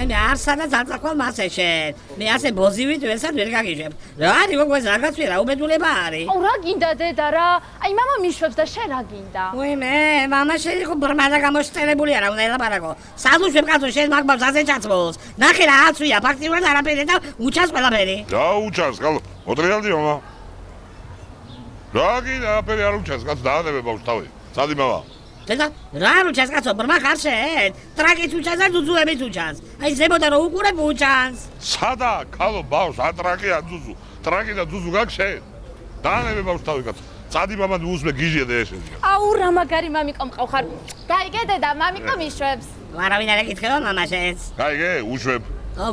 აი მე არსადა ძალწაკვალ მასე შენ. მე ასე ბოზივით ვესად ვერ გაგიჟებ. რა არის მოგვეს რაღაც ვერა უბედულება არის. აუ რა გინდა დედა რა? აი მამა მიშვებს და შენ რა გინდა? ვინმე, მამა შენი ხო ბრმა და გამოშტერებული არა, უნდა ელაპარაკო. სადუშვებ კაცო შენ მაგბავს ასე ჩაცმოს. ნახე რა აცვია, ფაქტიურად არაფერი და უჩას ყველაფერი. რა უჩას, გალო? მოტრიალდი მამა. რა გინდა არაფერი არ უჩას, კაცო დაანებე ბავშვს თავი. სადი მამა. დედა, რა უჩას კაცო, ბრმა ხარ შენ? ტრაკიც უჩას და ძუძუებით უჩას. აი ზემოდან რო უყურებ უჩას. სადა, ქალო ბავშვს, ან ტრაკი ან ძუძუ. ტრაკი და ძუძუ გაქვს შენ. დაანებე ბავშვს თავი კაცო. სადი მამა უსმე გიჟია და ეშენია. აუ რა მაგარი მამიკო მყავ ხარ. გაიგე დედა, მამიკო მიშვებს. ვარავინ არ ეკითხება მამა შენს. გაიგე, უშვებ.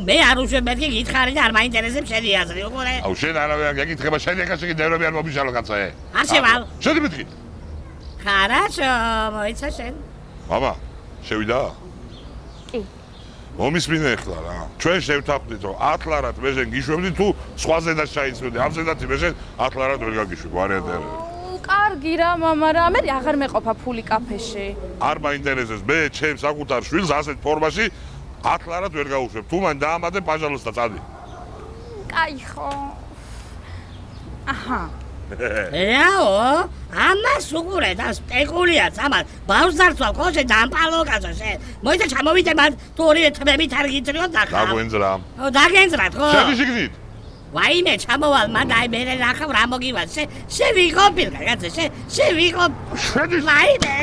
მე არ უშვებ, მეთქი გითხარი და არ მაინტერესებს შენი აზრი, უყურე. აუ შენ არავე არ გეკითხება, შენ ეხა შეგი ნერვები არ მომიშალო კაცო ე. არ შევალ. შედი მეთქი. Хорошо, მოიცა შენ. მამა, შევიდა? კი. მომისმინე ახლა რა. ჩვენ შევთანხმდით, რომ 10 ლარად მე შენ გიშვებდი თუ სხვაზედაც ჩაიცმევდი. ამ ზედაც მე შენ 10 ლარად ვერ გაგიშვებ, ვარიანტი არ არის. კარგი რა მამა რა, მე აღარ მეყოფა ფული კაფეში. არ მაინტერესებს, მე ჩემს საკუთარ შვილს ასეთ ფორმაში 10 ლარად ვერ გაუშვებ. თუ მან დაამატე პაჟალოსტა წადი. კაი ხო. აჰა. რაო? ამას უყურე და სპეკულიაც ამას. ბავს დარწვალ ხოლმე დამპალო კაცო შენ. მოიცა ჩამოვიდე მათ თუ ორივე თმებით არ გიწრიოთ და ხა. დაგვენძრა. დაგენძრათ ხო? შედი შეგდით. ვაიმე ჩამოვალ მან აი მე ნახავ რა მოგივას. შენ ვიყობილ კაცო შენ ვიყობ. შედი. ვაიმე.